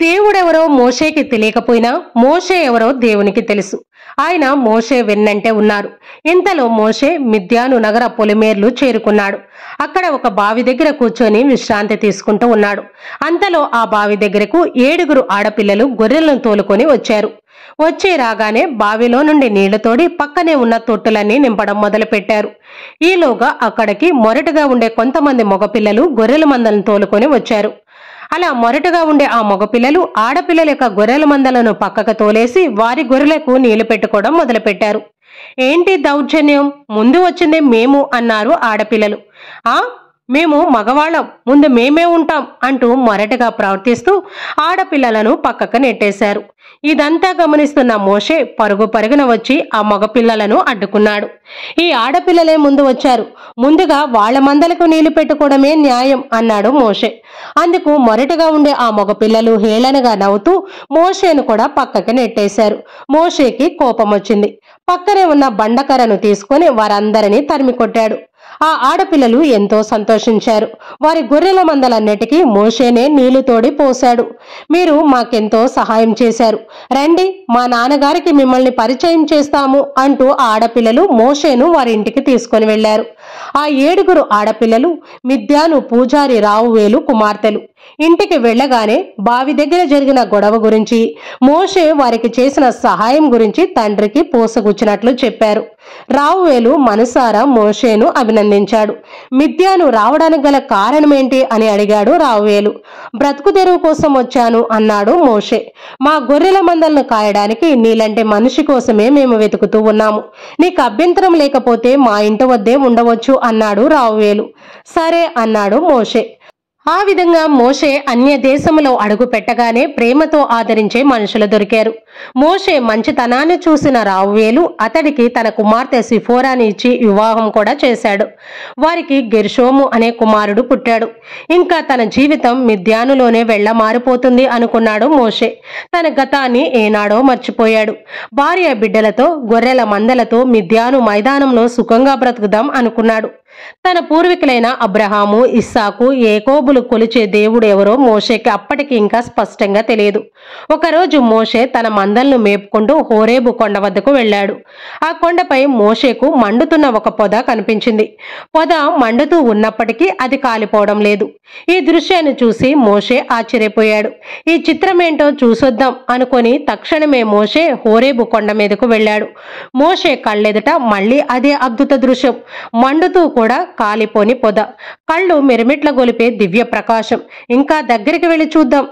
దేవుడెవరో మోషేకి తెలియకపోయినా మోషే ఎవరో దేవునికి తెలుసు. ఆయన మోషే వెన్నంటే ఉన్నారు. ఇంతలో మోషే మిద్యాను నగర పొలిమేర్లు చేరుకున్నాడు. అక్కడ ఒక బావి దగ్గర కూర్చొని విశ్రాంతి తీసుకుంటూ ఉన్నాడు. అంతలో ఆ బావి దగ్గరకు 7 ఆడపిల్లలు గొర్రెలను తోలుకొని వచ్చారు. వచ్చి రాగానే బావిలో నుండి నీళ్లు తోడి పక్కనే ఉన్న తొట్టులన్నీ నింపడం మొదలుపెట్టారు. ఈలోగా అక్కడికి మొరటుగా ఉండే కొంతమంది మగపిల్లలు గొర్రెల మందలను తోలుకొని వచ్చారు. అలా మొరటుగా ఉండే ఆ మగపిల్లలు ఆడపిల్లల యొక్క గొర్రెల మందలను పక్కకు తోలేసి వారి గొర్రెలకు నీళ్లు పెట్టుకోవడం మొదలుపెట్టారు. ఏంటి దౌర్జన్యం, ముందు వచ్చింది మేము అన్నారు ఆడపిల్లలు. మేము మగవాళ్ళం, ముందు మేమే ఉంటాం అంటూ మొరటుగా ప్రవర్తిస్తూ ఆడపిల్లలను పక్కకు నెట్టేశారు. ఇదంతా గమనిస్తున్న మోషే పరుగు పరుగున వచ్చి ఆ మగపిల్లలను అడ్డుకున్నాడు. ఈ ఆడపిల్లలే ముందు వచ్చారు, ముందుగా వాళ్ళ మందలకు నీళ్లు పెట్టుకోవడమే న్యాయం అన్నాడు మోషే. అందుకు మొరటుగా ఉండే ఆ మగపిల్లలు హేళనగా నవ్వుతూ మోషేను కూడా పక్కకు నెట్టేశారు. మోషేకి కోపం వచ్చింది. పక్కనే ఉన్న బండకర్రను తీసుకొని వారందరినీ తరిమి కొట్టాడు. ఆ ఆడపిల్లలు ఎంతో సంతోషించారు. వారి గొర్రెల మందలన్నిటికీ మోషేనే నీళ్లు తోడి పోశాడు. మీరు మాకెంతో సహాయం చేశారు, రండి మా నాన్నగారికి మిమ్మల్ని పరిచయం చేస్తాము అంటూ ఆడపిల్లలు మోషేను వారి ఇంటికి తీసుకొని వెళ్లారు. ఆ 7 ఆడపిల్లలు మిద్యాను పూజారి రావువేలు కుమార్తెలు. ఇంటికి వెళ్లగానే బావి దగ్గర జరిగిన గొడవ గురించి, మోషే వారికి చేసిన సహాయం గురించి తండ్రికి పోసగుచ్చినట్లు చెప్పారు. రావువేలు మనసారా మోషేను అభినందించాడు. మిద్యాను రావడానికి గల కారణమేంటి అని అడిగాడు రావువేలు. బ్రతుకు తెరువు కోసం వచ్చాను అన్నాడు మోషే. మా గొర్రెల మందలను కాయడానికి నీలాంటి మనిషి కోసమే మేము వెతుకుతూ ఉన్నాము. నీకు అభ్యంతరం లేకపోతే మా ఇంటి వద్దే ఉండవచ్చు అన్నాడు రావువేలు. సరే అన్నాడు మోషే. ఆ విధంగా మోషే అన్య దేశంలో అడుగు పెట్టగానే ప్రేమతో ఆదరించే మనుషులు దొరికారు. మోషే మంచితనాన్ని చూసిన రావువేలు అతడికి తన కుమార్తె సిఫోరాని ఇచ్చి వివాహం కూడా చేశాడు. వారికి గెర్షోము అనే కుమారుడు పుట్టాడు. ఇంకా తన జీవితం మిద్యానులోనే మారిపోతుంది అనుకున్నాడు మోషే. తన గతాన్ని ఏనాడో మర్చిపోయాడు. భార్య బిడ్డలతో గొర్రెల మందలతో మిద్యాను మైదానంలో సుఖంగా బ్రతుకుదాం అనుకున్నాడు. తన పూర్వీకులైన అబ్రహాము, ఇస్సాకు, ఏకోబులు కొలిచే దేవుడు ఎవరో మోషేకి అప్పటికి ఇంకా స్పష్టంగా తెలియదు. ఒకరోజు మోషే తన మందలను మేపుకుంటూ హోరేబు కొండ వద్దకు వెళ్ళాడు. ఆ కొండపై మోషేకు మండుతున్న ఒక పొద కనిపించింది. పొద మండుతూ ఉన్నప్పటికీ అది కాలిపోవడం లేదు. ఈ దృశ్యాన్ని చూసి మోషే ఆశ్చర్యపోయాడు. ఈ చిత్రమేంటో చూసొద్దాం అనుకొని తక్షణమే మోషే హోరేబు కొండ మీదకు వెళ్ళాడు. మోషే కళ్ళెదుట మళ్ళీ అదే అద్భుత దృశ్యం, మండుతూ కూడా కాలిపోని పొద, కళ్ళు మిరమిట్ల గొలిపే దివ్య ప్రకాశం. ఇంకా దగ్గరికి వెళ్ళి చూద్దాం